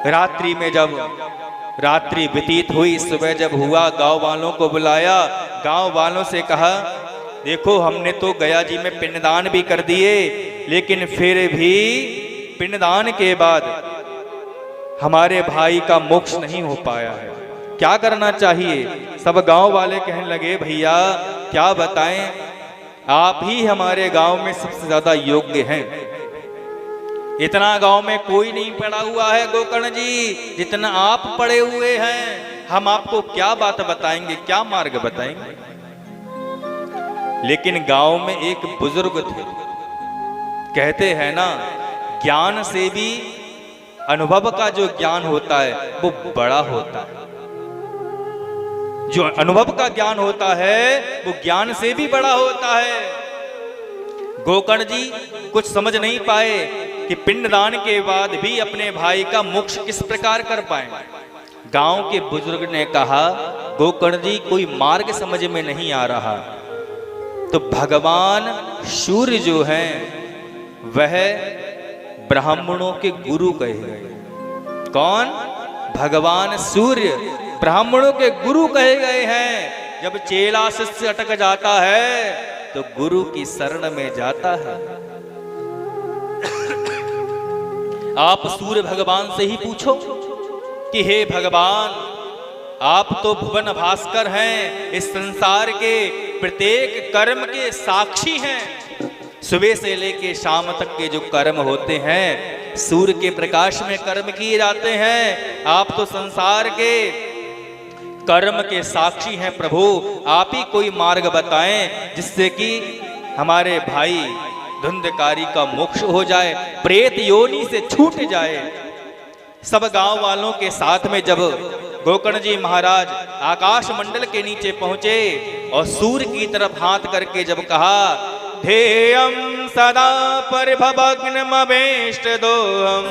रात्रि में जब रात्रि व्यतीत हुई, सुबह जब हुआ, गांव वालों को बुलाया, गांव वालों से कहा देखो हमने तो गया जी में पिंडदान भी कर दिए, लेकिन फिर भी पिंडदान के बाद हमारे भाई का मोक्ष नहीं हो पाया है, क्या करना चाहिए। सब गांव वाले कहने लगे भैया क्या बताएं, आप ही हमारे गांव में सबसे ज्यादा योग्य हैं। इतना गांव में कोई नहीं पड़ा हुआ है गोकर्ण जी जितना आप पड़े हुए हैं, हम आपको क्या बात बताएंगे, क्या मार्ग बताएंगे। लेकिन गांव में एक बुजुर्ग थे, कहते हैं ना ज्ञान से भी अनुभव का जो ज्ञान होता है वो बड़ा होता है। जो अनुभव का ज्ञान होता है वो ज्ञान से भी बड़ा होता है। गोकर्ण जी कुछ समझ नहीं पाए कि पिंडदान के बाद भी अपने भाई का मोक्ष किस प्रकार कर पाए। गांव के बुजुर्ग ने कहा गोकर्ण जी कोई मार्ग समझ में नहीं आ रहा। तो भगवान सूर्य जो हैं वह ब्राह्मणों के गुरु कहे गए। कौन? भगवान सूर्य ब्राह्मणों के गुरु कहे गए हैं। जब चेला शिष्य अटक जाता है तो गुरु की शरण में जाता है। आप सूर्य भगवान से ही पूछो कि हे भगवान आप तो भुवन भास्कर हैं, इस संसार के प्रत्येक कर्म के साक्षी हैं। सुबह से लेके शाम तक के जो कर्म होते हैं सूर्य के प्रकाश में कर्म किए जाते हैं। आप तो संसार के कर्म के साक्षी हैं प्रभु, आप ही कोई मार्ग बताएं जिससे कि हमारे भाई धुंधकारी का मोक्ष हो जाए, प्रेत योनि से छूट जाए। सब गांव वालों के साथ में जब गोकर्ण जी महाराज आकाश मंडल के नीचे पहुंचे और सूर्य की तरफ हाथ करके जब कहा ध्येयं सदा परिभवग्नमवेष्ट दोहं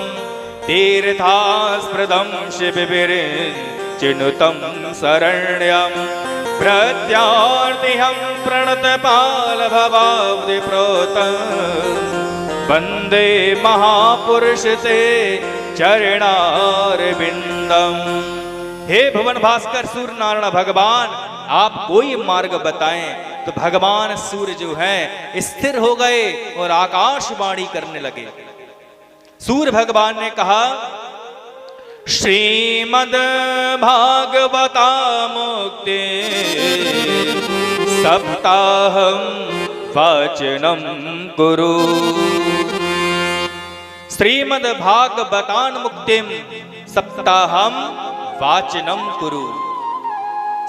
तीर्थास्पृदं शिवविरिञ्चिनुतं शरण्यं प्रत्यार्तिहं प्रणतपालभवाब्धिप्रोतं वन्दे महापुरुष ते चरणारविंदम। हे भुवन भास्कर सूर्य नारायण भगवान आप कोई मार्ग बताएं। तो भगवान सूर्य जो हैं स्थिर हो गए और आकाशवाणी करने लगे। सूर्य भगवान ने कहा श्रीमद् भागवता मुक्ति सप्ताहं वाचनं कुरु। श्रीमद् भागवतान मुक्तिम सप्ताहम वाचनम कुरु।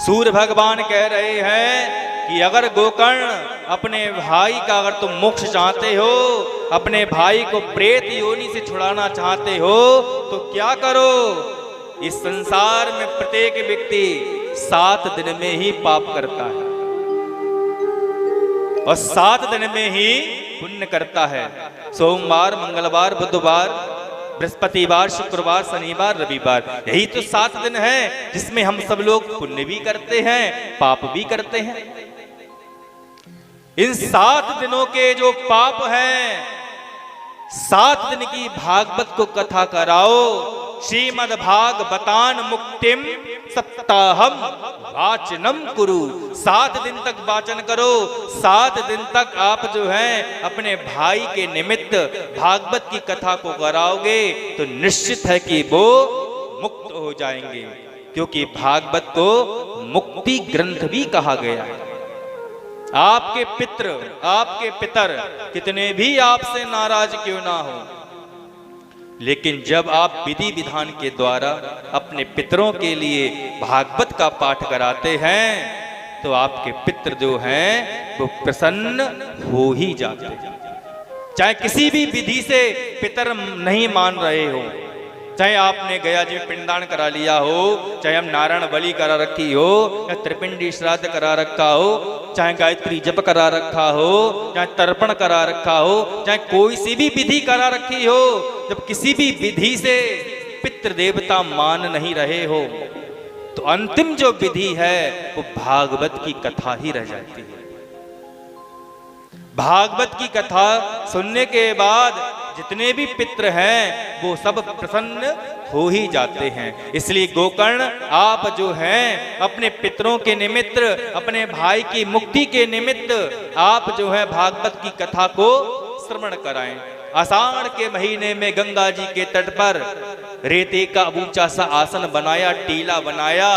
सूर्य भगवान कह रहे हैं कि अगर गोकर्ण अपने भाई का अगर तुम मोक्ष चाहते हो, अपने भाई को प्रेत योनि से छुड़ाना चाहते हो तो क्या करो। इस संसार में प्रत्येक व्यक्ति 7 दिन में ही पाप करता है और 7 दिन में ही पुण्य करता है। सोमवार, मंगलवार, बुधवार, बृहस्पतिवार, शुक्रवार, शनिवार, रविवार, यही तो 7 दिन हैं जिसमें हम सब लोग पुण्य भी करते हैं पाप भी करते हैं। इन 7 दिनों के जो पाप हैं 7 दिन की भागवत को कथा कराओ। श्रीमद् भागवतान मुक्तिम सप्ताहम वाचनम कुरु। 7 दिन तक वाचन करो। 7 दिन तक आप जो हैं अपने भाई के निमित्त भागवत की कथा को कराओगे तो निश्चित है कि वो मुक्त हो जाएंगे, क्योंकि भागवत को मुक्ति ग्रंथ भी कहा गया है। आपके पितर, आपके पितर कितने भी आपसे नाराज क्यों ना हो, लेकिन जब आप विधि विधान के द्वारा अपने पितरों के लिए भागवत का पाठ कराते हैं तो आपके पितर जो हैं वो प्रसन्न हो ही जाते हैं। चाहे किसी भी विधि से पितर नहीं मान रहे हो, चाहे आपने गया जी में पिंडदान करा लिया हो, चाहे हम नारायण बलि करा रखी हो, या त्रिपिंडी श्राद्ध करा रखा हो, चाहे गायत्री जप करा रखा हो, चाहे तर्पण करा रखा हो, चाहे कोई सी भी विधि करा रखी हो, जब किसी भी विधि से पितृ देवता मान नहीं रहे हो तो अंतिम जो विधि है वो भागवत की कथा ही रह जाती है। भागवत की कथा सुनने के बाद जितने भी पितृ हैं वो सब प्रसन्न हो ही जाते हैं। इसलिए गोकर्ण आप जो हैं अपने पितरों के निमित्त, अपने भाई की मुक्ति के निमित्त आप जो है भागवत की कथा को श्रवण कराएं। आषाढ़ के महीने में गंगा जी के तट पर रेते का ऊंचा सा आसन बनाया, टीला बनाया,